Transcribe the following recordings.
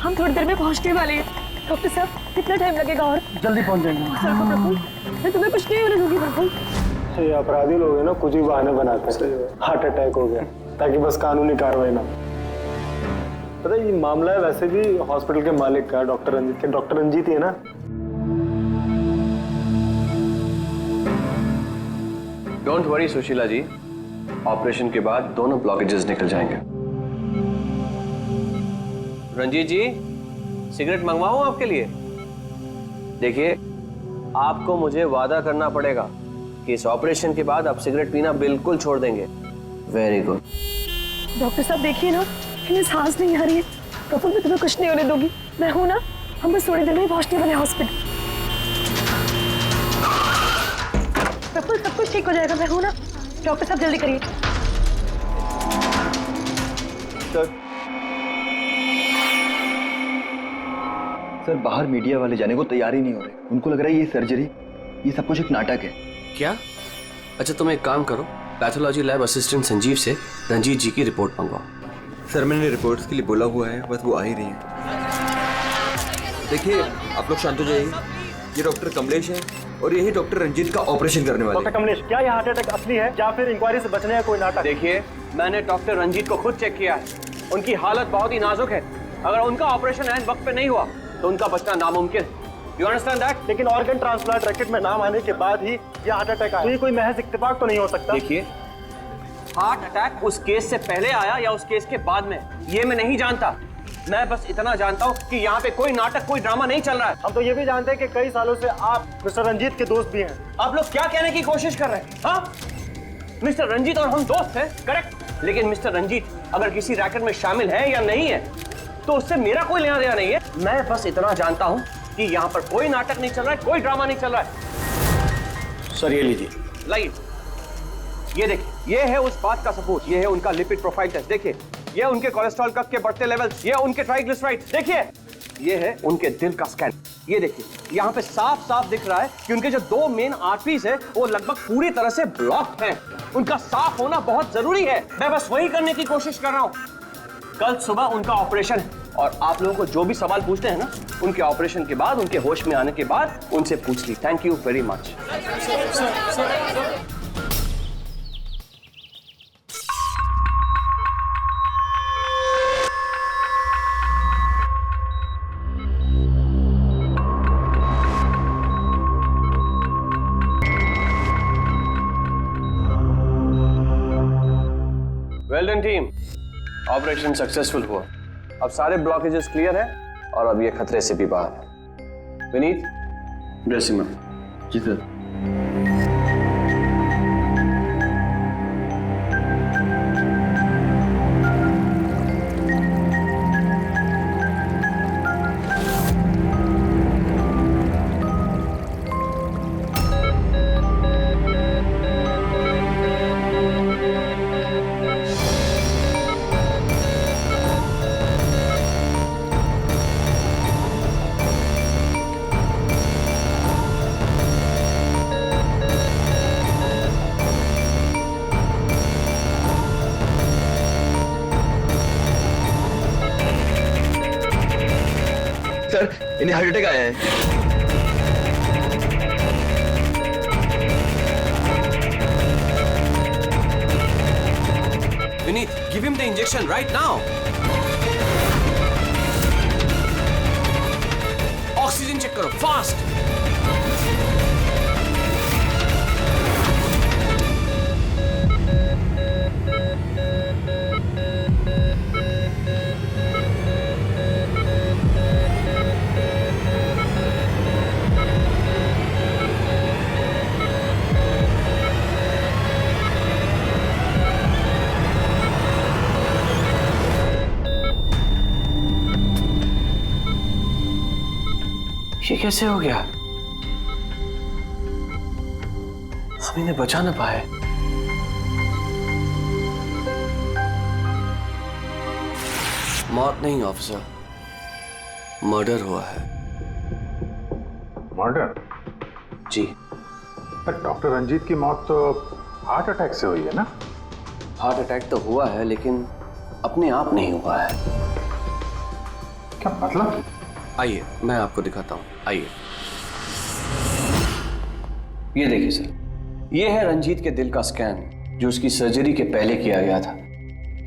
हम थोड़ी देर में पहुंचने वाले हैं। डॉक्टर साहब कितना टाइम लगेगा? और जल्दी पहुंच जाएंगे। सर को प्रफुल्ल, मैं तुम्हें कुछ नहीं होने दूंगी प्रफुल्ल। ये अपराधी लोग हैं ना, कुछ ही बहाने बनाते हैं। हार्ट अटैक हो गया ताकि बस कानूनी कार्रवाई ना। पता है ये मामला है वैसे भी हॉस्पिटल के मालिक का, डॉक्टर रंजीत के। डॉक्टर रंजीत ही है ना? Don't worry Sushila ji, operation के बाद दोनों ब्लॉकेजेस निकल जाएंगे। रंजीत जी, सिगरेट मंगवाऊं आपके लिए? देखिए, आपको मुझे वादा करना पड़ेगा कि इस ऑपरेशन के बाद आप सिगरेट पीना बिल्कुल छोड़ देंगे। Very good. डॉक्टर साहब देखिए ना, इन्हें सांस नहीं आ रही है। प्रफुल्ल मैं तुम्हें कुछ नहीं होने दूंगी, मैं हूं ना। हम बस थोड़ी देर में पहुंचने वाले हॉस्पिटल। प्रफुल्ल सब कुछ ठीक हो जाएगा, मैं हूं ना। डॉक्टर साहब जल्दी करिए। सर बाहर मीडिया वाले जाने को तैयार ही नहीं हो रहे। उनको लग रहा है ये सर्जरी, ये सब कुछ एक नाटक है। क्या? अच्छा तुम एक काम करो, पैथोलॉजी लैब असिस्टेंट संजीव से रंजीत जी की रिपोर्ट मंगवाओ। सर मैंने रिपोर्ट्स के लिए बोला हुआ है, बस वो आ ही रही है। देखिए आप लोग शांत हो जाइए। ये डॉक्टर कमलेश है और यही डॉक्टर रंजीत का ऑपरेशन करने वाले। डॉक्टर कमलेश, क्या ये हार्ट अटैक असली है या फिर इंक्वायरी से बचने का कोई नाटक? देखिए, मैंने डॉक्टर रंजीत को खुद चेक किया है। उनकी हालत बहुत ही नाजुक है। अगर उनका ऑपरेशन ऐन वक्त पे नहीं हुआ तो उनका बचना नामुमकिन। You understand that? लेकिन ऑर्गन ट्रांसप्लांट रैकेट में नाम आने के बाद ही ये हार्ट अटैक आया। तो ये कोई महज इत्तेफाक तो नहीं हो सकता। देखिए, हार्ट अटैक उस केस से पहले आया या उस केस के बाद में, ये मैं नहीं जानता। मैं बस इतना जानता हूँ कि यहाँ पे कोई नाटक, कोई ड्रामा नहीं चल रहा है। हम तो ये भी जानते हैं कि कई सालों से आप मिस्टर रंजीत के दोस्त भी हैं। आप लोग क्या कहने की कोशिश कर रहे हैं? हाँ, मिस्टर रंजीत और हम दोस्त हैं, करेक्ट। लेकिन मिस्टर रंजीत अगर किसी रैकेट में शामिल है या नहीं है तो उससे मेरा कोई लेना देना नहीं है। मैं बस इतना जानता हूँ कि यहाँ पर कोई नाटक नहीं चल रहा है, कोई ड्रामा नहीं चल रहा है। सर ये लीजिए। लाइए, ये देखिए, ये है उस बात का सबूत। ये है उनका लिपिड प्रोफाइल टेस्ट। देखिए, ये उनके कोलेस्ट्रॉल कप के बढ़ते लेवल्स, ये उनके ट्राइग्लिसराइड्स। देखिए, ये है उनके दिल का स्कैन। ये देखिए, यहाँ पे साफ साफ दिख रहा है कि उनके जो दो मेन आर्टरीज है वो लगभग पूरी तरह से ब्लॉक्ड हैं। उनका साफ होना बहुत जरूरी है। मैं बस वही करने की कोशिश कर रहा हूँ। कल सुबह उनका ऑपरेशन है और आप लोगों को जो भी सवाल पूछते हैं ना, उनके ऑपरेशन के बाद, उनके होश में आने के बाद उनसे पूछ ली। Thank you very much. Well done team, operation successful हुआ। अब सारे ब्लॉकेजेस क्लियर हैं और अब ये खतरे से भी बाहर है। विनीत, ड्रेसिंग में। जी सर। सर इन्हें हार्ट अटैक आया है। Vineet, give him the injection right now. Oxygen check करो फास्ट। ये कैसे हो गया? हम इन्हें बचा ना पाए। मौत नहीं ऑफिसर, मर्डर हुआ है। मर्डर? जी। पर डॉक्टर रंजीत की मौत तो हार्ट अटैक से हुई है ना? हार्ट अटैक तो हुआ है लेकिन अपने आप नहीं हुआ है। क्या मतलब? आइए मैं आपको दिखाता हूँ, आइए। ये देखिए सर, ये है रंजीत के दिल का स्कैन जो उसकी सर्जरी के पहले किया गया था।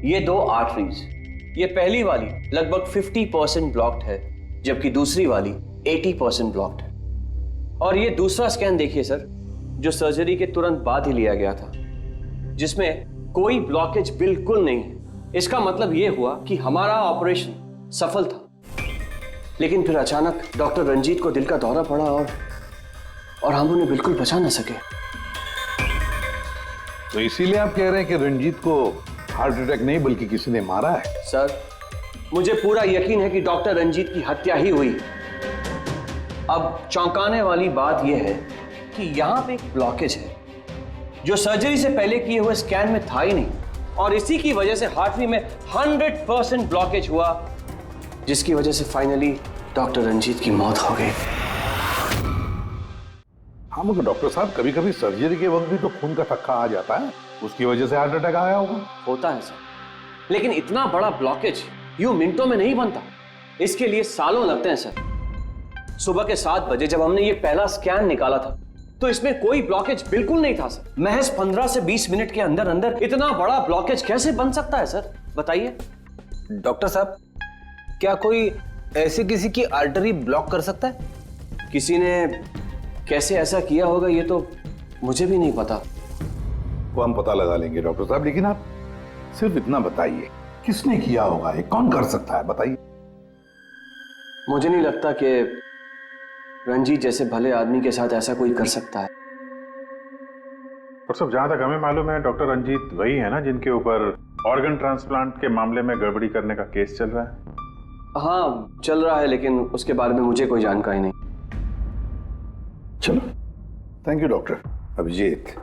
ये 2 आर्टरीज, ये पहली वाली लगभग 50% ब्लॉक्ड है, जबकि दूसरी वाली 80% ब्लॉक्ड है। और ये दूसरा स्कैन देखिए सर, जो सर्जरी के तुरंत बाद ही लिया गया था, जिसमें कोई ब्लॉकेज बिल्कुल नहीं है। इसका मतलब ये हुआ कि हमारा ऑपरेशन सफल था। लेकिन फिर अचानक डॉक्टर रंजीत को दिल का दौरा पड़ा और हम उन्हें बिल्कुल बचा ना सके। तो इसीलिए आप कह रहे हैं कि रंजीत को हार्ट अटैक नहीं बल्कि किसी ने मारा है? सर, मुझे पूरा यकीन है कि डॉक्टर रंजीत की हत्या ही हुई। अब चौंकाने वाली बात यह है कि यहां पे एक ब्लॉकेज है जो सर्जरी से पहले किए हुए स्कैन में था ही नहीं, और इसी की वजह से हार्टरी में 100% ब्लॉकेज हुआ, जिसकी वजह से फाइनली डॉक्टर रंजीत की मौत हो गई। हाँ मगर डॉक्टर साहब, कभी कभी सर्जरी के वक्त भी तो खून का थक्का आ जाता है, उसकी वजह से हार्ट अटैक आया होगा। होता है सर, लेकिन इतना बड़ा ब्लॉकेज यूं मिनटों में नहीं बनता, इसके लिए सालों लगते हैं सर। सुबह के 7 बजे जब हमने ये पहला स्कैन निकाला था तो इसमें कोई ब्लॉकेज बिल्कुल नहीं था सर। महज 15 से 20 मिनट के अंदर अंदर इतना बड़ा ब्लॉकेज कैसे बन सकता है सर, बताइए। डॉक्टर साहब, क्या कोई ऐसे किसी की आर्टरी ब्लॉक कर सकता है? किसी ने कैसे ऐसा किया होगा ये तो मुझे भी नहीं पता। वो हम पता लगा लेंगे डॉक्टर साहब, लेकिन आप सिर्फ इतना बताइए, किसने किया होगा, ये कौन कर सकता है, बताइए। मुझे नहीं लगता कि रंजीत जैसे भले आदमी के साथ ऐसा कोई कर सकता है। डॉक्टर साहब, जहां तक हमें मालूम है डॉक्टर रंजीत वही है ना जिनके ऊपर ऑर्गन ट्रांसप्लांट के मामले में गड़बड़ी करने का केस चल रहा है? हाँ चल रहा है, लेकिन उसके बारे में मुझे कोई जानकारी नहीं। चलो, thank you doctor. Abhijeet,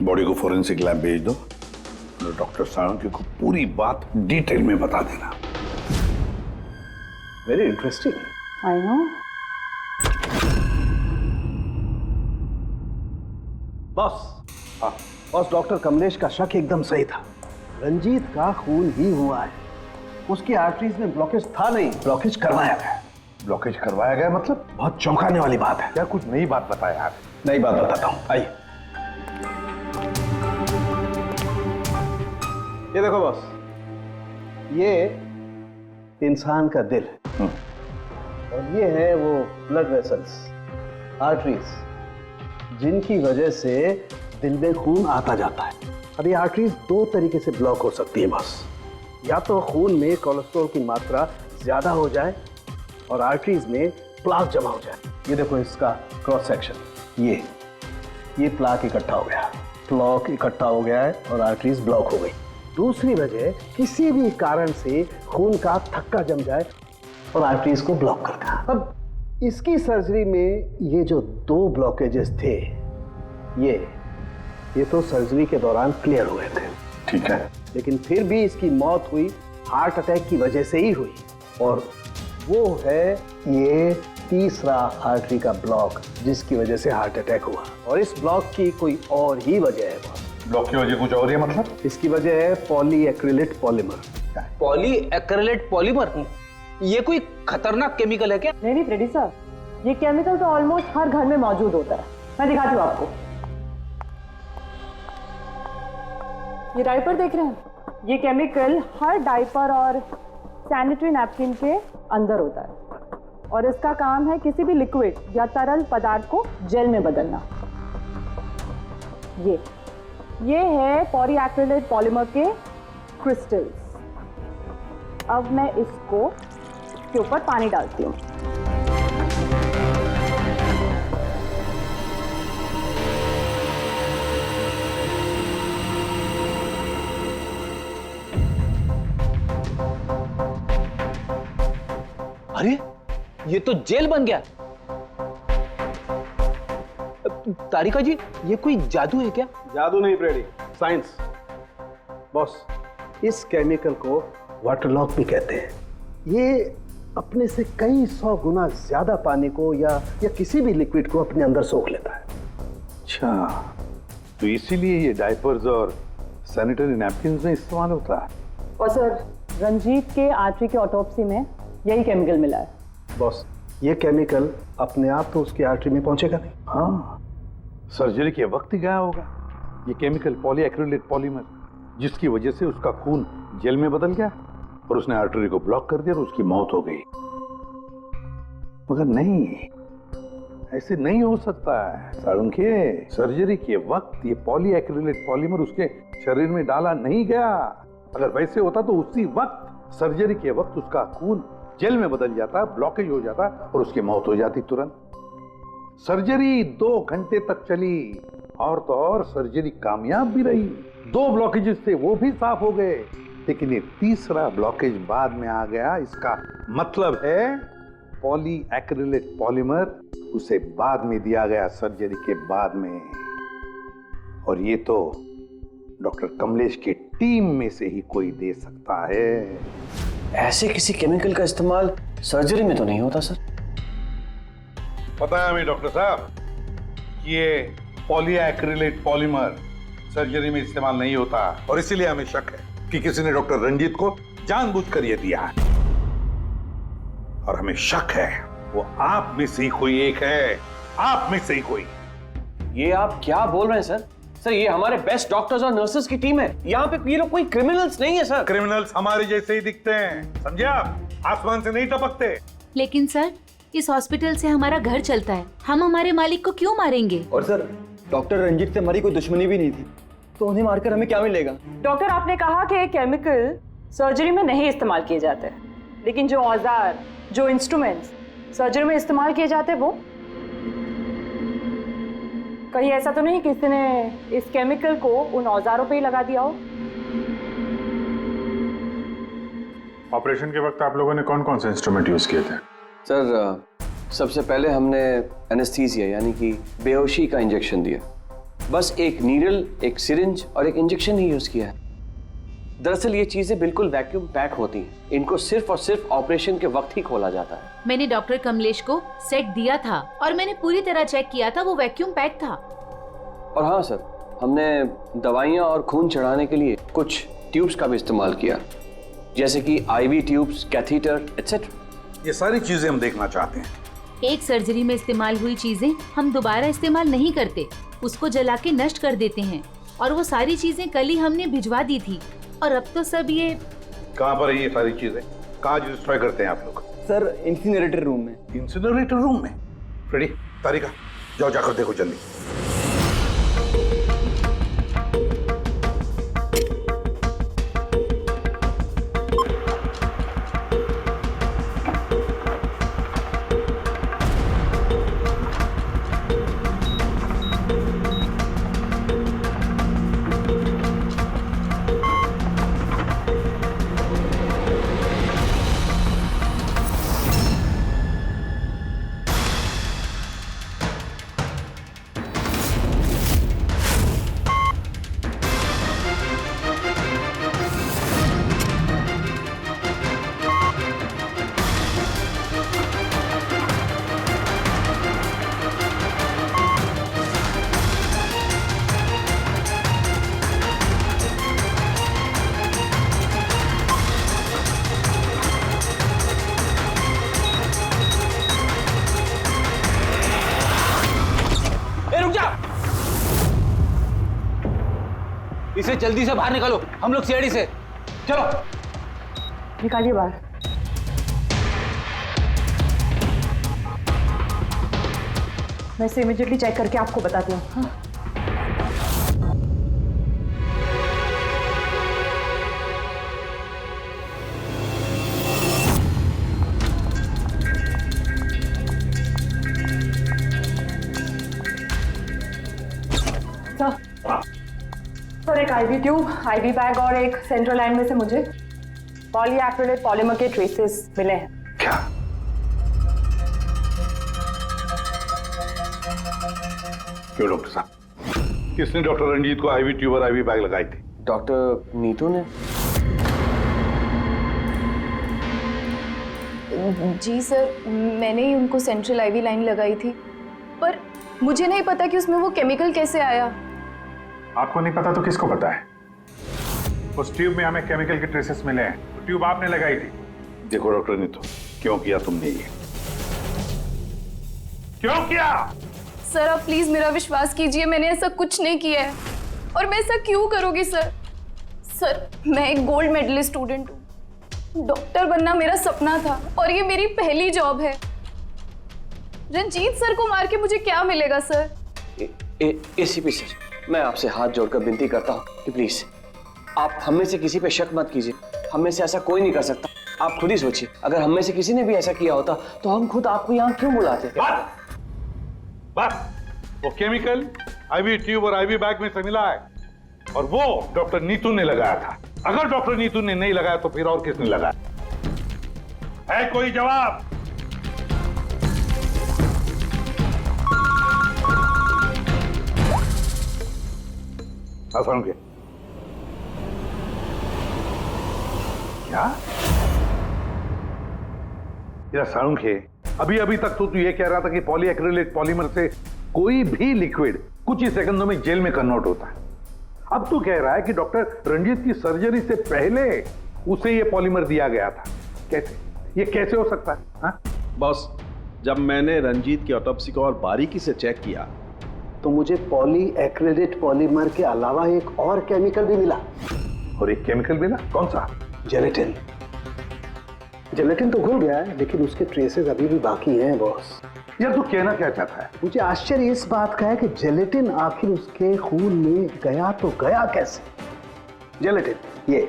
body को फोरेंसिक लैब भेज दो और डॉक्टर साळुंखे को पूरी बात डिटेल में बता देना। Very interesting. I know. Boss, boss, doctor Kamlesh का शक एकदम सही था। रंजीत का खून ही हुआ है, उसकी आर्टरीज में ब्लॉकेज था नहीं, ब्लॉकेज करवाया गया। ब्लॉकेज करवाया गया मतलब? बहुत चौंकाने वाली बात है। क्या कुछ नई बात बताया आप? नई बात बताता हूं, आइए। ये देखो बॉस, ये इंसान का दिल है और ये है वो ब्लड वेसल्स, आर्टरीज, जिनकी वजह से दिल में खून आता जाता है। अब ये आर्टरीज 2 तरीके से ब्लॉक हो सकती है बॉस। या तो खून में कोलेस्ट्रॉल की मात्रा ज्यादा हो जाए और आर्टरीज में प्लाक जमा हो जाए। ये देखो इसका क्रॉस सेक्शन, ये प्लाक इकट्ठा हो गया, प्लाक इकट्ठा हो गया है और आर्टरीज ब्लॉक हो गई। दूसरी वजह, किसी भी कारण से खून का थक्का जम जाए और आर्टरीज को ब्लॉक कर देना। अब इसकी सर्जरी में ये जो 2 ब्लॉकेजेस थे, ये तो सर्जरी के दौरान क्लियर हुए थे, ठीक है, लेकिन फिर भी इसकी मौत हुई हार्ट अटैक की वजह से ही हुई। और वो है ये तीसरा आर्टरी का ब्लॉक, जिसकी वजह से हार्ट अटैक हुआ। और इस ब्लॉक की कोई और ही वजह है बॉस। ब्लॉक की वजह कुछ और है मतलब? इसकी वजह है पॉलीएक्रिलेट पॉलीमर। Polyacrylate polymer? ये कोई खतरनाक केमिकल है क्या? नहीं फ्रेडी साहब, ये केमिकल तो ऑलमोस्ट हर घर में मौजूद होता है। मैं दिखाती हूँ आपको। ये डायपर देख रहे हैं, ये केमिकल हर डायपर और सैनिटरी नैपकिन के अंदर होता है और इसका काम है किसी भी लिक्विड या तरल पदार्थ को जेल में बदलना। ये है पॉलीएक्रिलेट पॉलीमर के क्रिस्टल्स। अब मैं इसको के ऊपर पानी डालती हूँ। अरे ये तो जेल बन गया। तारिका जी, ये कोई जादू है क्या? जादू नहीं फ्रेडी, साइंस। बॉस, इस केमिकल को वाटर लॉक भी कहते हैं। ये अपने से कई 100 गुना ज्यादा पानी को या किसी भी लिक्विड को अपने अंदर सोख लेता है। अच्छा, तो इसीलिए ये डायपर्स और सैनिटरी नैपकिन्स में इस्तेमाल होता है। और सर, रंजीत के आर्टरी के ऑटोप्सी में यही केमिकल मिला है। बॉस, ये केमिकल अपने आप तो उसकी आर्टरी में पहुंचेगा नहीं। हाँ, सर्जरी के वक्त ही गया होगा। ये केमिकल पॉलीएक्रिलेट पॉलीमर, जिसकी वजह से उसका खून जेल में बदल गया और उसने आर्टरी को ब्लॉक कर दिया और उसकी मौत हो गई। मगर नहीं, ऐसे नहीं हो सकता है साळुंखे। सर्जरी के वक्त ये पॉलीएक्रिलेट पॉलीमर उसके शरीर में डाला नहीं गया। अगर वैसे होता तो उसी वक्त, सर्जरी के वक्त, उसका खून जेल में बदल जाता, ब्लॉकेज हो जाता और उसकी मौत हो जाती तुरंत। सर्जरी 2 घंटे तक चली और तो और सर्जरी कामयाब भी रही। 2 ब्लॉकेजेस थे, वो भी साफ हो गए, लेकिन ये तीसरा ब्लॉकेज बाद में आ गया। इसका मतलब है पॉलीएक्रिलेट पॉलीमर उसे बाद में दिया गया, सर्जरी के बाद में। और ये तो डॉक्टर कमलेश की टीम में से ही कोई दे सकता है। ऐसे किसी केमिकल का इस्तेमाल सर्जरी में तो नहीं होता सर। पता है हमें डॉक्टर साहब, ये पॉलीएक्रिलेट पॉलीमर सर्जरी में इस्तेमाल नहीं होता और इसीलिए हमें शक है कि किसी ने डॉक्टर रंजीत को जानबूझकर ये दिया है। और हमें शक है वो आप में से ही कोई एक है, आप में से ही कोई। ये आप क्या बोल रहे हैं सर? सर, ये हमारे बेस्ट डॉक्टर्स और नर्सेस की टीम है। यहाँ पे ये लोग कोई क्रिमिनल्स नहीं है सर। क्रिमिनल्स हमारे जैसे ही दिखते हैं, समझे आप? आसमान से नहीं टपकते। लेकिन सर, इस हॉस्पिटल से हमारा घर चलता है, हम हमारे मालिक को क्यों मारेंगे? और सर, डॉक्टर रंजीत से हमारी कोई दुश्मनी भी नहीं थी, तो उन्हें मारकर हमें क्या मिलेगा? डॉक्टर, आपने कहा कि केमिकल सर्जरी में नहीं इस्तेमाल किए जाते, लेकिन जो औजार, जो इंस्ट्रूमेंट्स सर्जरी में इस्तेमाल किए जाते हैं, वो कहीं ऐसा तो नहीं किसी ने इस केमिकल को उन औजारों पे ही लगा दिया हो? ऑपरेशन के वक्त आप लोगों ने कौन कौन से इंस्ट्रूमेंट यूज किए थे? सर, सबसे पहले हमने एनेस्थीसिया यानी कि बेहोशी का इंजेक्शन दिया। बस एक नीडल, एक सिरिंज और एक इंजेक्शन ही यूज किया है। दरअसल ये चीजें बिल्कुल वैक्यूम पैक होती हैं। इनको सिर्फ और सिर्फ ऑपरेशन के वक्त ही खोला जाता है। मैंने डॉक्टर कमलेश को सेट दिया था और मैंने पूरी तरह चेक किया था, वो वैक्यूम पैक था। और हाँ सर, हमने दवाइयाँ और खून चढ़ाने के लिए कुछ ट्यूब्स का भी इस्तेमाल किया, जैसे कि IV ट्यूब्स, कैथीटर एटसेट्रा। ये सारी चीजें हम देखना चाहते हैं। एक सर्जरी में इस्तेमाल हुई चीजें हम दोबारा इस्तेमाल नहीं करते, उसको जला के नष्ट कर देते हैं। और वो सारी चीजें कल ही हमने भिजवा दी थी और अब तो सब ये। कहाँ पर है ये सारी चीजें? कहाँ डिस्ट्रॉय करते हैं आप लोग? सर, इंसिनरेटर रूम में। इंसिनरेटर रूम में? फ्रेडी, तारिका, जाओ जाकर देखो जल्दी। इसे जल्दी से बाहर निकालो, हम लोग सीआईडी से। चलो निकालिए बाहर। मैं इसे इमीडिएटली चेक करके आपको बताती हूँ। हाँ? सर, एक IV ट्यूब, IV बैग और एक सेंट्रल लाइन में से मुझे पॉलीएक्रिलेट पॉलीमर के ट्रेसेस मिले हैं। क्या? क्यों डॉक्टर साहब? किसने डॉक्टर रंजीत को IV ट्यूब और IV बैग लगाई थी? डॉक्टर नीतू ने। जी सर, मैंने ही उनको सेंट्रल IV लाइन लगाई थी, पर मुझे नहीं पता कि उसमें वो केमिकल कैसे आया। आपको नहीं पता तो किसको पता है? उस ट्यूब में हमें केमिकल के ट्रेसेस मिले हैं। तो ट्यूब आपने लगाई थी। देखो डॉक्टर नीतू, क्यों किया तुमने ये? क्यों किया? सर आप प्लीज मेरा विश्वास कीजिए, मैंने ऐसा कुछ नहीं किया है। और मैं ऐसा क्यों करूंगी सर? सर मैं एक गोल्ड मेडलिस्ट स्टूडेंट हूँ, डॉक्टर बनना मेरा सपना था और ये मेरी पहली जॉब है। रंजीत सर को मार के मुझे क्या मिलेगा सर? एसीपी सर, मैं आपसे हाथ जोड़कर विनती करता हूँ कि प्लीज आप हम में से किसी पे शक मत कीजिए। हम में से ऐसा कोई नहीं कर सकता। आप खुद ही सोचिए, अगर हम में से किसी ने भी ऐसा किया होता तो हम खुद आपको यहाँ क्यों बुलाते? बस वो केमिकल आईवी ट्यूब और आईवी बैग में से मिला है और वो डॉक्टर नीतू ने लगाया था। अगर डॉक्टर नीतू ने नहीं लगाया तो फिर और किसने लगाया? है कोई जवाब? असलम क्या सालुंखे, अभी अभी तक तो तू ये कह रहा था कि पॉलीएक्रिलेट पॉलीमर से कोई भी लिक्विड कुछ ही सेकंडों में जेल में कन्वर्ट होता है। अब तू कह रहा है कि डॉक्टर रंजीत की सर्जरी से पहले उसे ये पॉलीमर दिया गया था। कैसे? ये कैसे हो सकता है? हाँ? बॉस, जब मैंने रंजीत की ऑटोप्सी को और बारीकी से चेक किया तो मुझे पॉलीएक्रिलेट पॉलीमर के अलावा एक और केमिकल भी मिला। और एक केमिकल मिला? कौन सा? जेलेटिन। जेलेटिन तो घुल गया है लेकिन उसके ट्रेसेस अभी भी बाकी हैं बॉस। यार तू कहना क्या चाहता है? मुझे आश्चर्य इस बात का है कि जेलेटिन आखिर उसके खून में गया तो गया कैसे? जेलेटिन, ये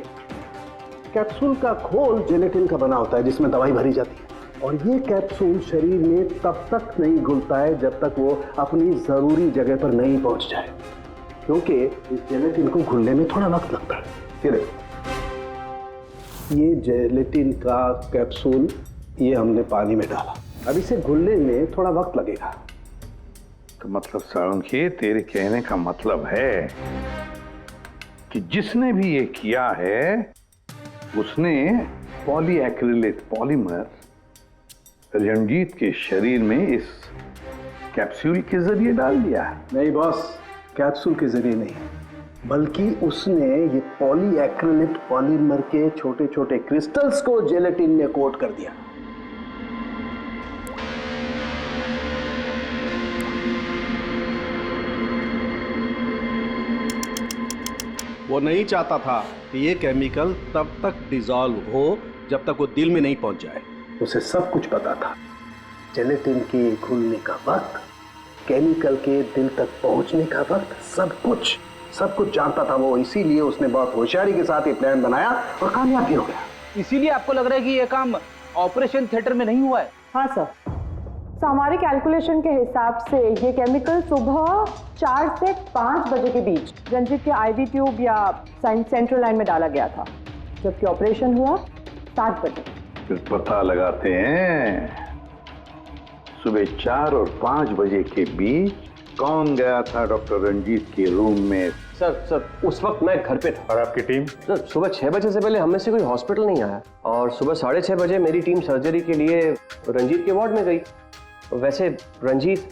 कैप्सूल का खोल जेलेटिन का बना होता है जिसमें दवाई भरी जाती है और ये कैप्सूल शरीर में तब तक नहीं घुलता है जब तक वो अपनी जरूरी जगह पर नहीं पहुंच जाए, क्योंकि इस जेलेटिन को घुलने में थोड़ा वक्त लगता है। ये देखो, ये जेलेटिन का कैप्सूल ये हमने पानी में डाला, अब इसे घुलने में थोड़ा वक्त लगेगा। तो मतलब सालुंखे, तेरे कहने का मतलब है कि जिसने भी ये किया है उसने पॉलीएक्रिलेट पॉलीमर रंजीत के शरीर में इस कैप्सूल के जरिए डाल दिया। नहीं बॉस, कैप्सूल के जरिए नहीं, बल्कि उसने ये पॉलीएक्रिलेट पॉलीमर के छोटे छोटे क्रिस्टल्स को जेलेटिन में कोट कर दिया। वो नहीं चाहता था कि ये केमिकल तब तक डिसॉल्व हो जब तक वो दिल में नहीं पहुंच जाए। उसे सब कुछ पता था, जेलेटिन के घुलने का वक्त, केमिकल के दिल तक पहुंचने का वक्त, सब कुछ जानता था वो। इसीलिए उसने बहुत होशियारी के साथ ये प्लान बनाया और कामयाब भी हो गया। इसीलिए आपको लग रहा है कि ये काम ऑपरेशन थिएटर में नहीं हुआ है? हाँ सर, तो हमारे कैलकुलेशन के हिसाब से ये केमिकल सुबह 4 से 5 बजे के बीच रंजीत के आईवी ट्यूब या सेंट्रल लाइन में डाला गया था, जबकि ऑपरेशन हुआ 7 बजे। फिर पता लगाते हैं सुबह 4 और 5 बजे के बीच कौन गया था डॉक्टर रंजीत के रूम में। सर उस वक्त मैं घर पे था। और आपकी टीम? सर सुबह 6 बजे से पहले हम में से कोई हॉस्पिटल नहीं आया और सुबह 6:30 बजे मेरी टीम सर्जरी के लिए रंजीत के वार्ड में गई। वैसे रंजीत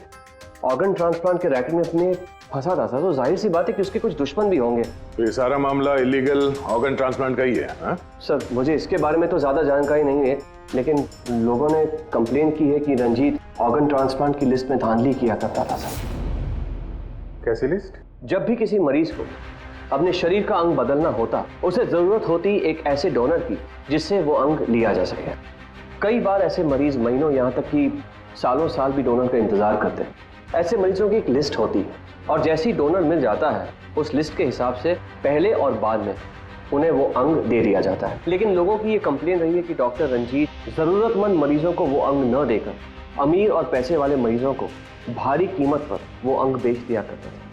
ऑर्गन ट्रांसप्लांट के रैकेट में अपने फंसा था, तो जाहिर सी बात है कि उसके कुछ दुश्मन भी होंगे। तो ये सारा मामला इलीगल ऑर्गन ट्रांसप्लांट का ही है? हा? सर मुझे इसके बारे में तो ज्यादा जानकारी नहीं है, लेकिन लोगों ने कंप्लेन की है कि रंजीत ऑर्गन ट्रांसप्लांट की लिस्ट में धांधली किया करता था। सर कैसी लिस्ट? जब भी किसी मरीज को अपने शरीर का अंग बदलना होता, उसे जरूरत होती एक ऐसे डोनर की जिससे वो अंग लिया जा सके। कई बार ऐसे मरीज महीनों यहाँ तक कि सालों साल भी डोनर का इंतजार करते हैं। ऐसे मरीजों की एक लिस्ट होती है और जैसे ही डोनर मिल जाता है उस लिस्ट के हिसाब से पहले और बाद में उन्हें वो अंग दे दिया जाता है। लेकिन लोगों की ये कंप्लेन रही है कि डॉक्टर रंजीत जरूरतमंद मरीजों को वो अंग न देकर अमीर और पैसे वाले मरीजों को भारी कीमत पर वो अंग बेच दिया करते थे।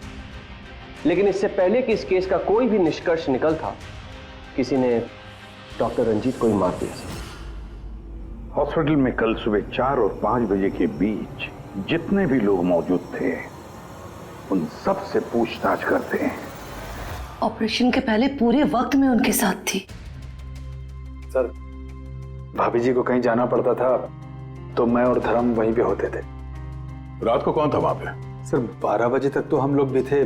लेकिन इससे पहले कि इस केस का कोई भी निष्कर्ष निकल था, किसी ने डॉक्टर रंजीत को ही मार दिया। हॉस्पिटल में कल सुबह 4 और 5 बजे के बीच जितने भी लोग मौजूद थे उन सब से पूछताछ करते हैं। ऑपरेशन के पहले पूरे वक्त में उनके साथ थी। सर भाभी जी को कहीं जाना पड़ता था तो मैं और धर्म वहीं पे होते थे। रात को कौन था वहां पे? सर 12 बजे तक तो हम लोग भी थे,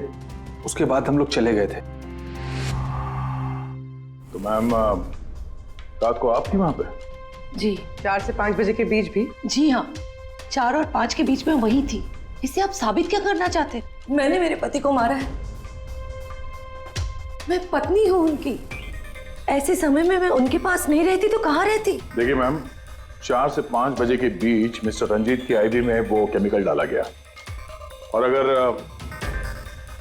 उसके बाद हम लोग चले गए थे। तो मैम रात को आप थी वहां पे? जी 4 से 5 बजे के बीच भी? जी हाँ, 4 और 5 के बीच में वही थी। इससे आप साबित क्या करना चाहते? मैंने मेरे पति को मारा है, मैं पत्नी हूँ उनकी। ऐसे समय में मैं उनके पास नहीं रहती तो कहाँ रहती? देखिए मैम, 4 से 5 बजे के बीच मिस्टर रंजीत की आईवी में वो केमिकल डाला गया, और अगर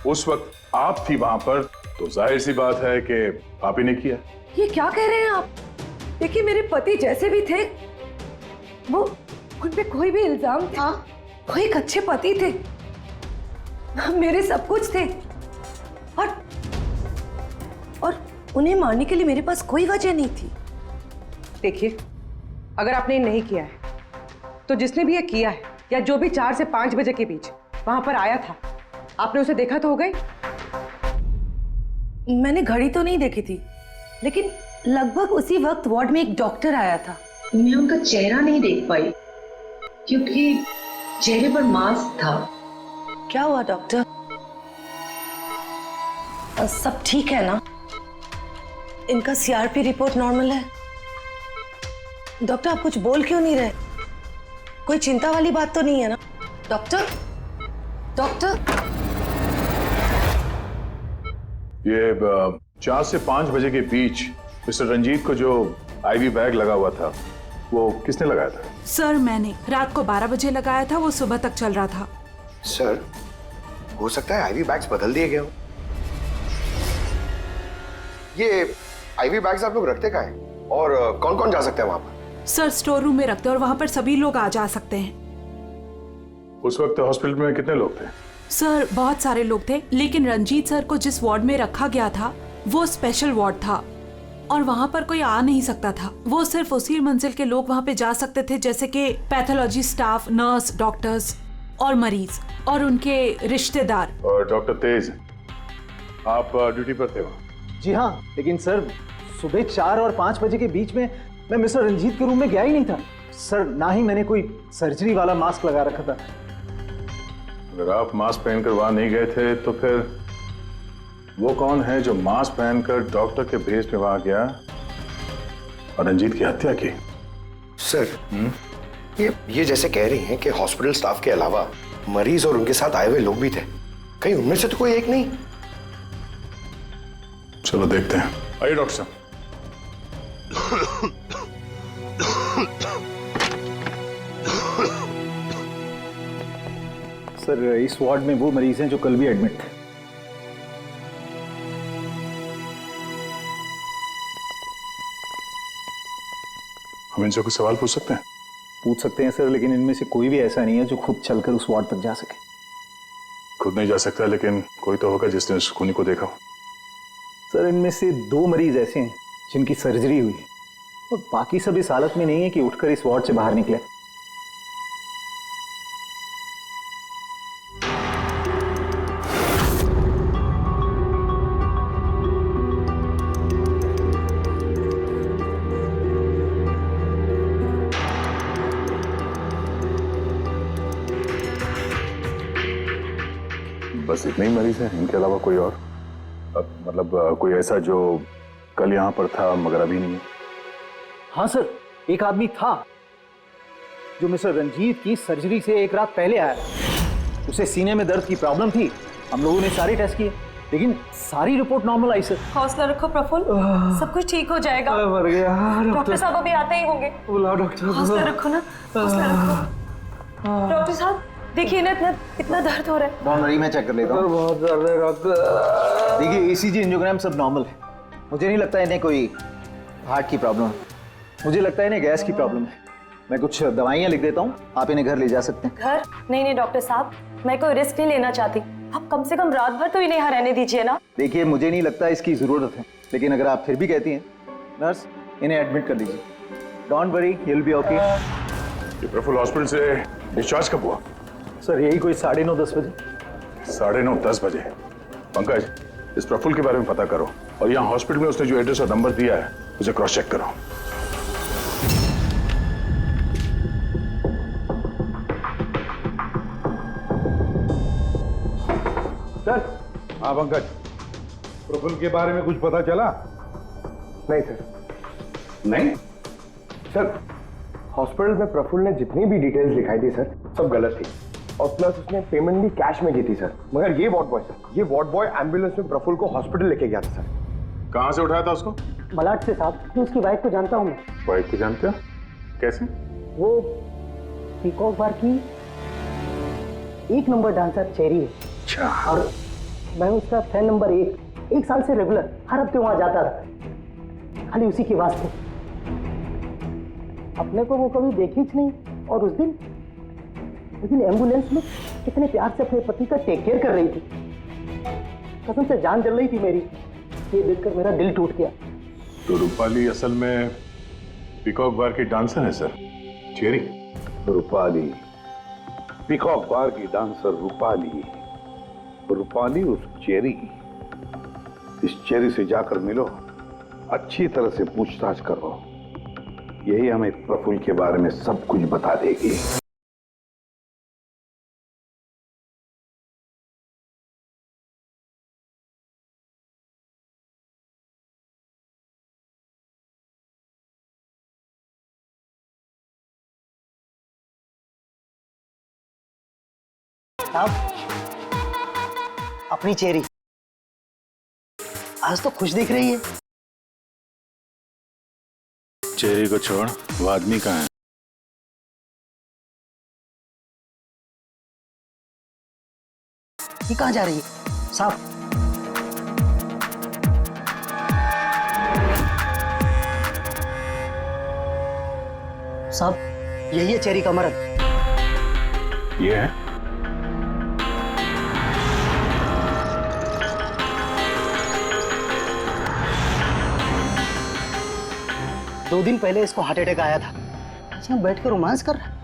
उस वक्त आप थी वहां पर तो जाहिर सी बात है कि आप ही ने किया। ये क्या कह रहे हैं आप? देखिए, मेरे पति जैसे भी थे, वो उन पे कोई भी इल्जाम था, वो एक अच्छे पति थे, मेरे सब कुछ थे, और उन्हें मारने के लिए मेरे पास कोई वजह नहीं थी। देखिए, अगर आपने नहीं किया है तो जिसने भी ये किया है, या जो भी 4 से 5 बजे के बीच वहां पर आया था, आपने उसे देखा तो हो गई? मैंने घड़ी तो नहीं देखी थी, लेकिन लगभग उसी वक्त वार्ड में एक डॉक्टर आया था। मैं उनका चेहरा नहीं देख पाई क्योंकि चेहरे पर मास्क था। क्या हुआ डॉक्टर? सब ठीक है ना? इनका सीआरपी रिपोर्ट नॉर्मल है। डॉक्टर, आप कुछ बोल क्यों नहीं रहे? कोई चिंता वाली बात तो नहीं है ना? Doctor, doctor. ये 4 से 5 बजे के बीच मिस्टर रंजीत को जो आईवी बैग लगा हुआ था, वो किसने लगाया था? सर, मैंने रात को 12 बजे लगाया था, वो सुबह तक चल रहा था। सर, हो सकता है आईवी बैग्स बदल दिए गए हो। ये आईवी बैग्स आप लोग रखते कहाँ हैं? और कौन कौन जा सकता है वहां पर? सर, स्टोर रूम में रखते हैं और वहां पर सभी लोग आ जा सकते हैं। उस वक्त हॉस्पिटल में कितने लोग थे? सर, बहुत सारे लोग थे, लेकिन रंजीत सर को जिस वार्ड में रखा गया था वो स्पेशल वार्ड था और वहां पर कोई आ नहीं सकता था। वो सिर्फ उसी मंजिल के लोग वहां पे जा सकते थे, जैसे कि पैथोलॉजी स्टाफ, नर्स, डॉक्टर्स और मरीज और उनके रिश्तेदार। और डॉक्टर तेज, आप ड्यूटी पर थे वहाँ? जी हाँ, लेकिन सर सुबह 4 और 5 बजे के बीच में मैं मिस्टर रंजीत के रूम में गया ही नहीं था सर। ना ही मैंने कोई सर्जरी वाला मास्क लगा रखा था। अगर आप मास्क पहनकर वहां नहीं गए थे तो फिर वो कौन है जो मास्क पहनकर डॉक्टर के भेस में वहां गया और रंजीत की हत्या की? सर, ये जैसे कह रही हैं कि हॉस्पिटल स्टाफ के अलावा मरीज और उनके साथ आए हुए लोग भी थे, कहीं उनमें से तो कोई एक नहीं? चलो देखते हैं। आइए डॉक्टर साहब। सर, इस वार्ड में वो मरीज हैं जो कल भी एडमिट थे। हम इनसे कुछ सवाल पूछ सकते हैं? पूछ सकते हैं सर, लेकिन इनमें से कोई भी ऐसा नहीं है जो खुद चलकर उस वार्ड तक जा सके। खुद नहीं जा सकता, लेकिन कोई तो होगा जिसने उस खूनी को देखा हो। सर, इनमें से 2 मरीज ऐसे हैं जिनकी सर्जरी हुई और बाकी सब इस हालत में नहीं है कि उठकर इस वार्ड से बाहर निकले। बस इतने ही मरीज हैं, इनके अलावा कोई और? मतलब कोई ऐसा जो कल यहाँ पर था मगर अभी नहीं है? हाँ सर, एक आदमी था जो मिस्टर रंजीत की सर्जरी से 1 रात पहले आया। उसे सीने में दर्द की प्रॉब्लम थी। हम लोगों ने सारे टेस्ट किए, लेकिन सारी रिपोर्ट नॉर्मल आई सर। हौसला रखो प्रफुल्ल, सब कुछ ठीक हो जाएगा। मर गया डॉक्टर साहब अभी आते ही होंगे। बुलाओ डॉक्टर। हौसला रखो ना, हौसला रखो। डॉक्टर साहब देखिए ना, इतना दर्द हो रहा है। डॉक्टर, मैं चेक कर लेता हूँ। बहुत दर्द है डॉक्टर। देखिए, ईसीजी, एंजियोग्राम सब नॉर्मल है। मुझे नहीं लगता इन्हें कोई हार्ट की प्रॉब्लम है। मुझे लगता है इन्हें गैस की प्रॉब्लम है। मैं कुछ दवाइयाँ लिख देता हूँ, आप इन्हें घर ले जा सकते हैं। घर? नहीं डॉक्टर साहब, मैं कोई रिस्क नहीं लेना चाहती। आप कम से कम रात भर तो इन्हें यहाँ रहने दीजिए ना। देखिए, मुझे नहीं लगता इसकी जरूरत है, लेकिन अगर आप फिर भी कहती हैं, नर्स इन्हें एडमिट कर लीजिए। Don't worry, he will be okay. ये प्रफुल्ल हॉस्पिटल से डिस्चार्ज कब हुआ? सर, यही कोई 9:30-10 बजे। 9:30-10 बजे? पंकज, इस प्रफुल्ल के बारे में पता करो और यहाँ हॉस्पिटल में उसने जो एड्रेस और नंबर दिया है उसे क्रॉस चेक करो। सर। हाँ पंकज, प्रफुल्ल के बारे में कुछ पता चला? नहीं सर, नहीं सर, हॉस्पिटल में प्रफुल्ल ने जितनी भी डिटेल्स दिखाई थी सर, सब गलत थी। और प्लस उसने पेमेंट भी कैश में की थी सर। मगर ये वार्ड बॉय सर, ये वार्ड बॉय एम्बुलेंस में प्रफुल्ल को हॉस्पिटल लेके गया था सर। कहाँ से उठाया था उसको? मलाड से साहब, मैं उसकी वाइफ को जानता हूँ। मैं वाइफ को जानते हो? कैसे? वो पीकॉक बार की 1 नंबर डांसर चेरी है। अच्छा। और मैं उसका फैन नंबर 1 साल से रेगुलर हर हफ्ते वहां जाता था, खाली उसी के वास्ते। अपने को वो कभी देखी ही नहीं। और उस दिन एम्बुलेंस में कितने प्यार से अपने पति का टेक केयर कर रही थी। कसम से जान जल रही थी मेरी। ये देखकर मेरा दिल टूट गया। तो रूपाली असल में पीकॉक बार की डांसर है सर, चेरी। रूपाली, पीकॉक बार की डांसर रूपाली, रूपाली उस चेरी। इस चेरी से जाकर मिलो, अच्छी तरह से पूछताछ करो, यही हमें प्रफुल्ल के बारे में सब कुछ बता देगी। साहब, अपनी चेरी आज तो खुश दिख रही है। चेरी को छोड़, वो आदमी कहाँ है? ये कहाँ जा रही है साहब? साहब, यही है चेरी का मर्द। ये है? दो दिन पहले इसको हार्ट अटैक आया था। इसमें बैठ कर रोमांस कर रहा है।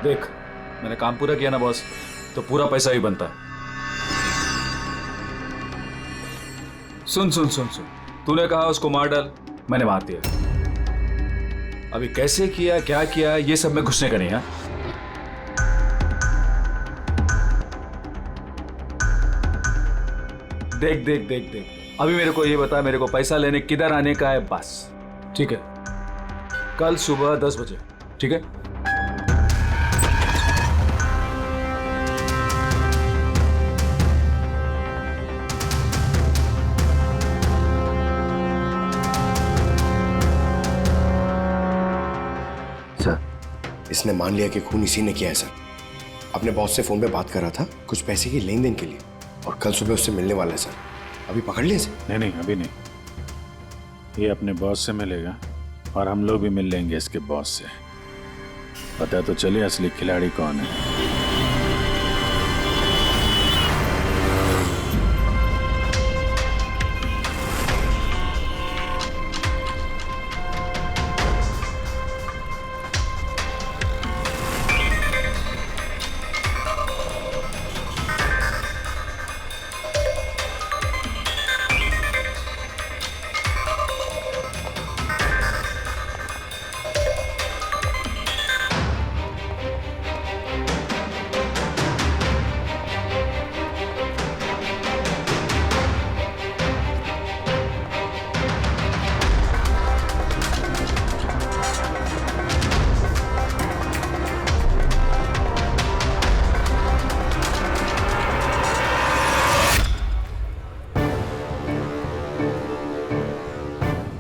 देख, मैंने काम पूरा किया ना बॉस, तो पूरा पैसा ही बनता है। सुन सुन सुन सुन, तूने कहा उसको मार डाल, मैंने मार दिया। अभी कैसे किया, क्या किया, ये सब में घुसने का नहीं है। देख देख देख देख, अभी मेरे को ये बता, मेरे को पैसा लेने किधर आने का है बस, ठीक है? कल सुबह 10 बजे, ठीक है? इसने मान लिया कि खून इसी ने किया है सर। अपने बॉस से फोन पे बात कर रहा था कुछ पैसे की लेन देन के लिए, और कल सुबह उससे मिलने वाला है सर। अभी पकड़ लिया सर? नहीं, अभी नहीं। ये अपने बॉस से मिलेगा और हम लोग भी मिल लेंगे इसके बॉस से। पता तो चले असली खिलाड़ी कौन है।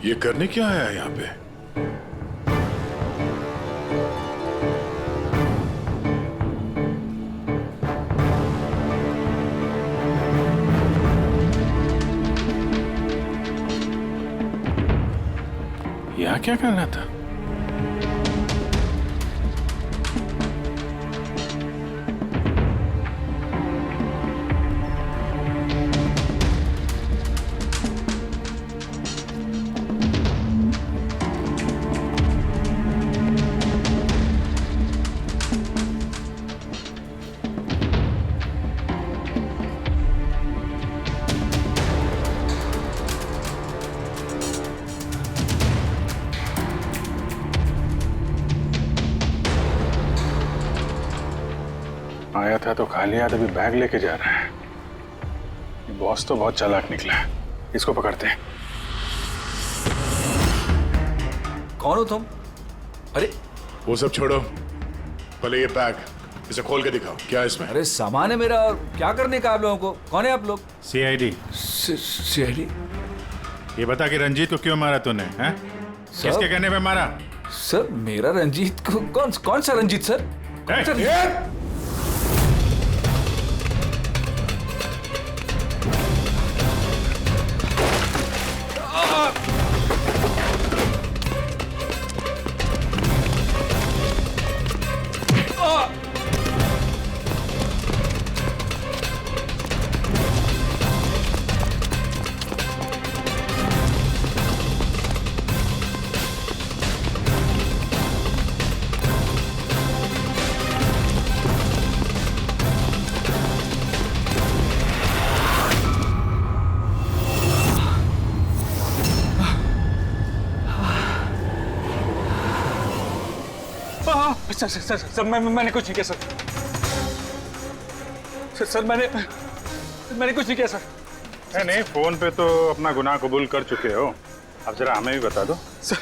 ये करने क्या आया है यहाँ पे? यहाँ क्या करना था? आया था तो खा लिया, तभी बैग लेके जा रहा है। ये बॉस तो बहुत चालाक निकला है, इसको पकड़ते हैं। कौन हो तुम? अरे वो सब छोड़ो, पहले ये बैग इसे खोल के दिखाओ, क्या है इसमें? अरे सामान है मेरा, और क्या करने का आप लोगों को? कौन है आप लोग? सीआईडी। सीआईडी? ये बता कि रंजीत को क्यों मारा तूने? हैं? किसके कहने पे मारा? सर मेरा रंजीत को कौन सा रंजीत सर? सर मैंने कुछ नहीं किया सर। सर मैंने कुछ नहीं किया सर। नहीं, फोन पे तो अपना गुनाह कबूल कर चुके हो, अब जरा हमें भी बता दो। सर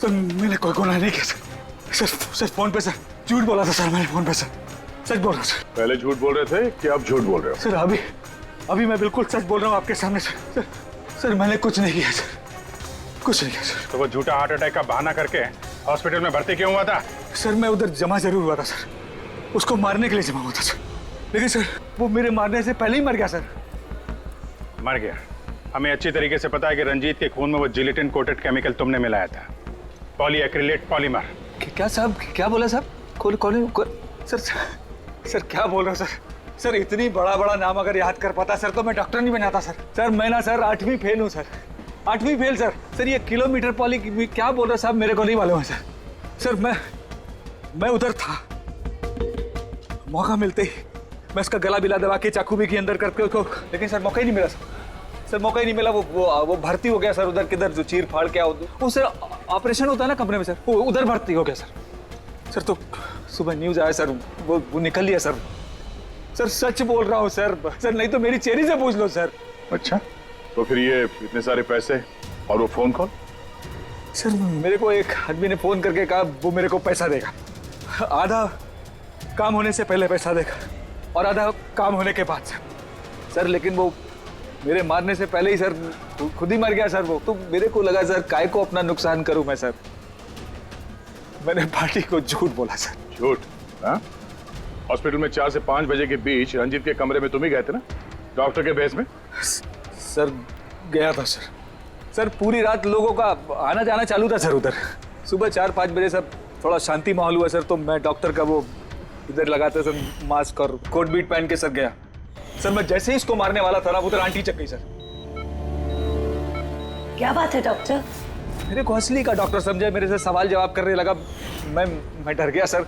मैंने कोई गुनाह नहीं किया सर। फोन पे सर झूठ बोला था सर, मैंने फोन पे सच बोल रहा हूँ सर। पहले झूठ बोल रहे थे कि अब झूठ बोल रहे हो? सर अभी मैं बिल्कुल सच बोल रहा हूँ आपके सामने सर। सर मैंने कुछ नहीं किया सर, कुछ नहीं किया सर। तो वो झूठा हार्ट अटैक का बहाना करके हॉस्पिटल में भर्ती क्यों हुआ था? सर मैं उधर जमा जरूर हुआ था सर, उसको मारने के लिए जमा हुआ था सर, लेकिन सर वो मेरे मारने से पहले ही मर गया सर। मर गया? हमें अच्छी तरीके से पता है कि रंजीत के खून में वो जिलेटिन कोटेड केमिकल तुमने मिलाया था, पॉलीएक्रिलेट पॉलीमर। क्या साहब, क्या बोला साहब? कौन? सर क्या बोल रहे हो सर? सर इतनी बड़ा नाम अगर याद कर पाता सर तो मैं डॉक्टर नहीं बनाता सर। सर मैं ना सर 8वीं फेल हूँ सर, 8वीं फेल सर। सर ये किलोमीटर पॉली क्या बोल रहे हो साहब, मेरे को नहीं मालूम है सर। सर मैं उधर था, मौका मिलते ही मैं उसका गला बिला दबा के चाकू भी के अंदर करके उसको, लेकिन सर मौका ही नहीं मिला सर। मौका ही नहीं मिला। वो भर्ती हो गया सर उधर, किधर जो चीर फाड़ के वो सर ऑपरेशन होता है ना कमरे में सर, वो उधर भर्ती हो गया सर। तो सुबह न्यूज आया सर, वो निकल लिया सर। सर सच बोल रहा हूँ सर, नहीं तो मेरी चेरी से पूछ लो सर। अच्छा, तो फिर ये इतने सारे पैसे और वो फोन कॉल? सर मेरे को एक आदमी ने फोन करके कहा वो मेरे को पैसा देगा, आधा काम होने से पहले पैसा देगा और आधा काम होने के बाद सर। लेकिन वो मेरे मारने से पहले ही सर खुद ही मर गया सर वो। तो मेरे को लगा सर काय को अपना नुकसान करूं मैं सर, मैंने पार्टी को झूठ बोला सर। झूठ? हाँ, हॉस्पिटल में 4 से 5 बजे के बीच रंजीत के कमरे में तुम ही गए थे ना, डॉक्टर के बेस में? सर गया था सर। सर पूरी रात लोगों का आना जाना चालू था सर उधर। सुबह 4-5 बजे सर थोड़ा शांति माहौल हुआ सर, तो मैं डॉक्टर का वो इधर लगाते सर मास्क और कोट बीट पहन के सर गया सर। मैं जैसे ही इसको मारने वाला था ना उधर आंटी चक गई सर। क्या बात है डॉक्टर? मेरे को असली का डॉक्टर समझे, मेरे से सवाल जवाब करने लगा। मैं डर गया सर,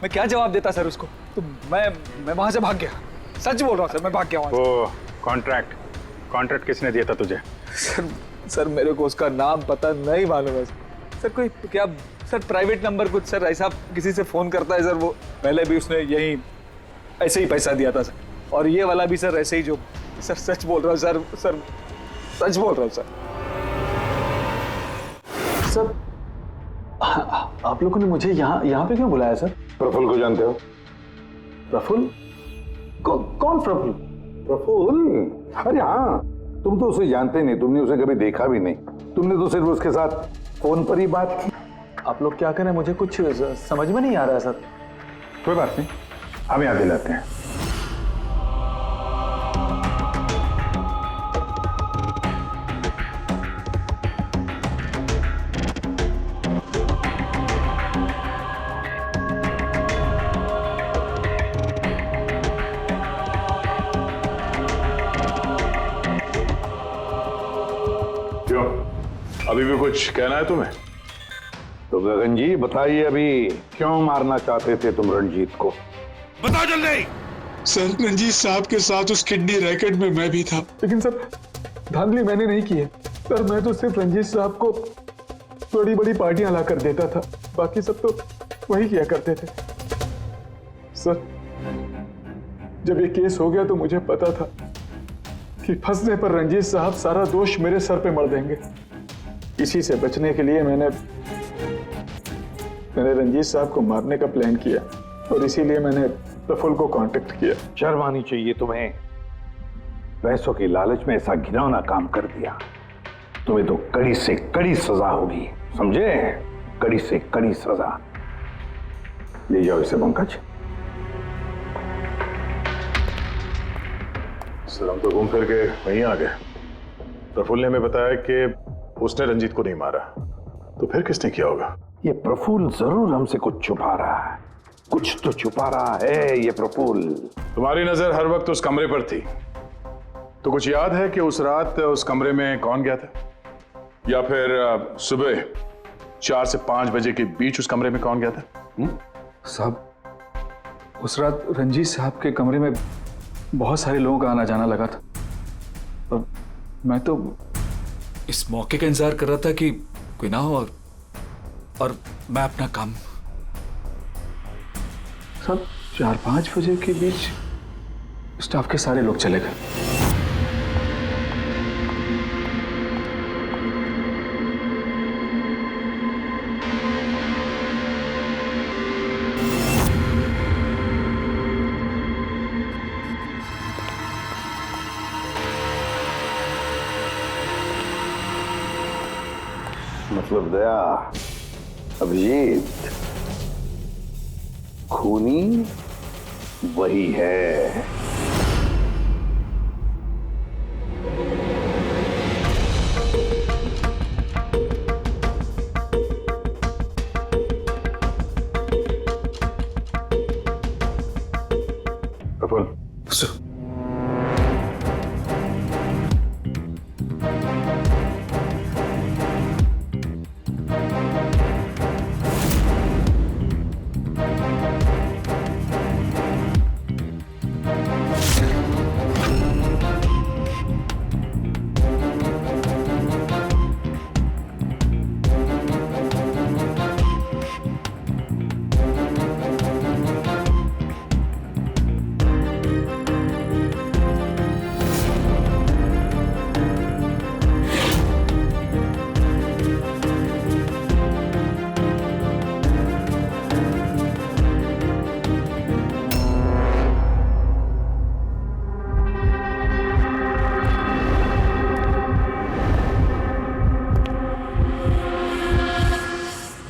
मैं क्या जवाब देता सर उसको। तो मैं वहां से भाग गया, सच बोल रहा हूँ सर, मैं भाग गया वहां से। वो कॉन्ट्रैक्ट किसने दिया था तुझे? सर मेरे को उसका नाम पता नहीं मालूम है सर। कोई क्या सर प्राइवेट नंबर कुछ सर ऐसा किसी से फोन करता है सर। वो पहले भी उसने यही ऐसे ही पैसा दिया था सर, और ये वाला भी सर ऐसे ही जो सर। सच बोल रहा हूँ सर, सच बोल रहा हूँ सर। सर आप लोगों ने मुझे यहाँ पे क्यों बुलाया सर? प्रफुल्ल को जानते हो? प्रफुल्ल? कौन प्रफुल्ल? प्रफुल्ल? अरे हाँ, तुम तो उसे जानते नहीं, तुमने उसे कभी देखा भी नहीं, तुमने तो सिर्फ उसके साथ फोन पर ही बात की। आप लोग क्या करें, मुझे कुछ समझ में नहीं आ रहा है सर। कोई बात नहीं, हम याद दिलाते हैं। अभी भी कुछ कहना है तुम्हें? तो गगन जी बताइए, अभी क्यों मारना चाहते थे तुम रंजीत को? बताओ जल्दी। सर रंजीत साहब के साथ उस किडनी रैकेट में मैं भी था। लेकिन सर धांधली मैंने नहीं की है सर, मैं तो सिर्फ रंजीत साहब को बड़ी बड़ी पार्टियां ला कर देता था, बाकी सब तो वही किया करते थे सर। जब ये केस हो गया तो मुझे पता था कि फंसने पर रंजीत साहब सारा दोष मेरे सर पे मढ़ देंगे। इसी से बचने के लिए मैंने रंजीत साहब को मारने का प्लान किया और इसीलिए मैंने प्रफुल्ल को कांटेक्ट किया। शर्म आनी चाहिए तुम्हें। पैसों की लालच में ऐसा घिनौना काम कर दिया। तुम्हें तो कड़ी से कड़ी सजा होगी, समझे? कड़ी से कड़ी सजा। ले जाओ इसे पंकज। सर हम तो घूम फिर के वहीं आ गए। प्रफुल्ल ने हमें बताया कि उसने रंजीत को नहीं मारा, तो फिर किसने किया होगा? ये प्रफुल्ल जरूर हमसे कुछ छुपा रहा है। कुछ तो छुपा रहा है ये प्रफुल्ल। तुम्हारी नजर हर वक्त उस कमरे पर थी, तो कुछ याद है कि उस रात उस कमरे में कौन गया था? या फिर सुबह 4 से 5 बजे के बीच उस कमरे में कौन गया था? साहब, उस रात रंजीत साहब के कमरे में बहुत सारे लोगों का आना जाना लगा था और मैं तो इस मौके का इंतजार कर रहा था कि कोई ना हो और मैं अपना काम। सब 4-5 बजे के बीच स्टाफ के सारे लोग चले गए। मतलब दया, अभिजीत, खूनी वही है। Praful,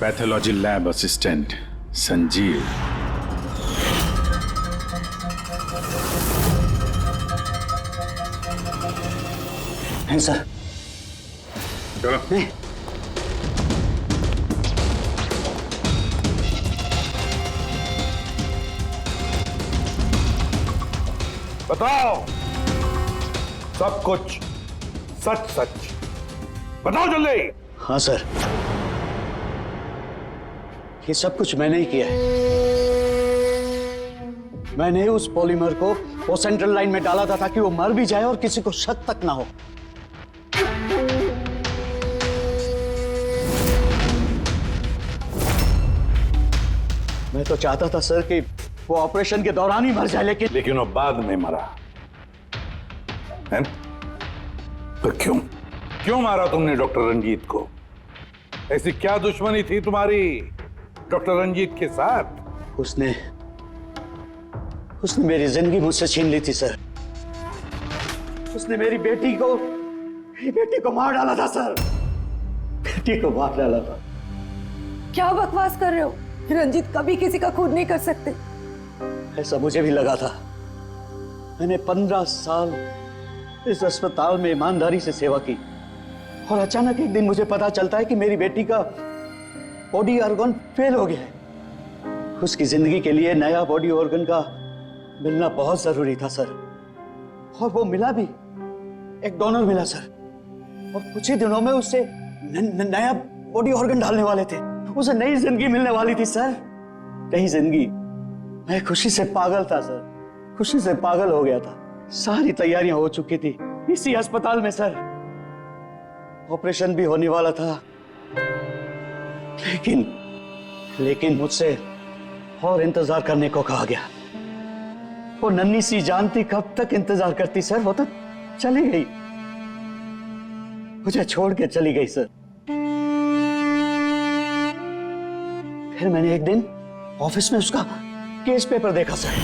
pathology lab assistant Sanjeev. हैं सर? चलो। बताओ सब कुछ, सच सच बताओ जल्दी। हाँ सर, ये सब कुछ मैंने ही किया है। मैंने उस पॉलीमर को वो सेंट्रल लाइन में डाला था ताकि वो मर भी जाए और किसी को शक तक ना हो। मैं तो चाहता था सर कि वो ऑपरेशन के दौरान ही मर जाए, लेकिन वो बाद में मरा है? तो क्यों मारा तुमने डॉक्टर रंजीत को? ऐसी क्या दुश्मनी थी तुम्हारी डॉक्टर रंजीत के साथ? उसने मेरी जिंदगी मुझसे छीन ली थी सर। उसने मेरी बेटी को मार डाला था सर। बेटी को मार डाला था। क्या बकवास कर रहे हो? रंजीत कभी किसी का खून नहीं कर सकते। ऐसा मुझे भी लगा था। मैंने 15 साल इस अस्पताल में ईमानदारी से सेवा की और अचानक एक दिन मुझे पता चलता है कि मेरी बेटी का बॉडी ऑर्गन फेल हो गया है। उसकी जिंदगी के लिए नया बॉडी ऑर्गन का मिलना बहुत जरूरी था सर, और वो मिला भी। एक डोनर मिला सर, और कुछ ही दिनों में उससे नया बॉडी ऑर्गन डालने वाले थे। उसे नई जिंदगी मिलने वाली थी सर, नई जिंदगी। मैं खुशी से पागल था सर, खुशी से पागल हो गया था। सारी तैयारियां हो चुकी थी इसी अस्पताल में सर। ऑपरेशन भी होने वाला था, लेकिन मुझसे और इंतजार करने को कहा गया। वो नन्ही सी जानती कब तक इंतजार करती सर, वो तो चली गई, मुझे छोड़ के चली गई सर। फिर मैंने एक दिन ऑफिस में उसका केस पेपर देखा सर।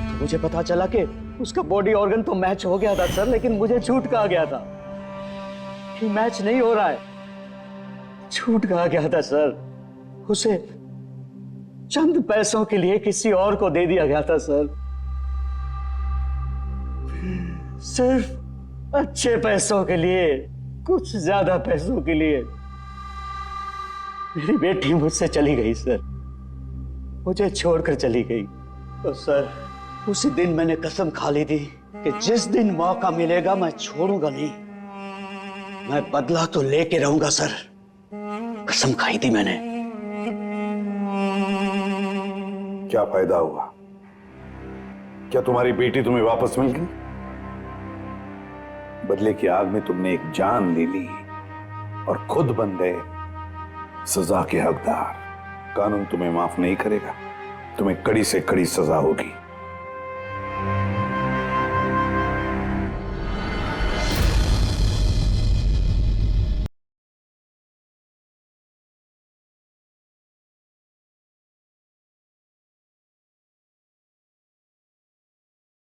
तो मुझे पता चला कि उसका बॉडी ऑर्गन तो मैच हो गया था सर, लेकिन मुझे झूठ कहा गया था कि मैच नहीं हो रहा है। झूठ कहा गया था सर, उसे चंद पैसों के लिए किसी और को दे दिया गया था सर, सिर्फ अच्छे पैसों के लिए, कुछ ज्यादा पैसों के लिए। मेरी बेटी मुझसे चली गई सर, मुझे छोड़कर चली गई। और सर उसी दिन मैंने कसम खा ली थी कि जिस दिन मौका मिलेगा मैं छोड़ूंगा नहीं, मैं बदला तो लेके रहूंगा सर, कसम खाई थी मैंने। क्या फायदा हुआ? क्या तुम्हारी बेटी तुम्हें वापस मिल गई? बदले की आग में तुमने एक जान ले ली और खुद बन गए सजा के हकदार। कानून तुम्हें माफ नहीं करेगा, तुम्हें कड़ी से कड़ी सजा होगी।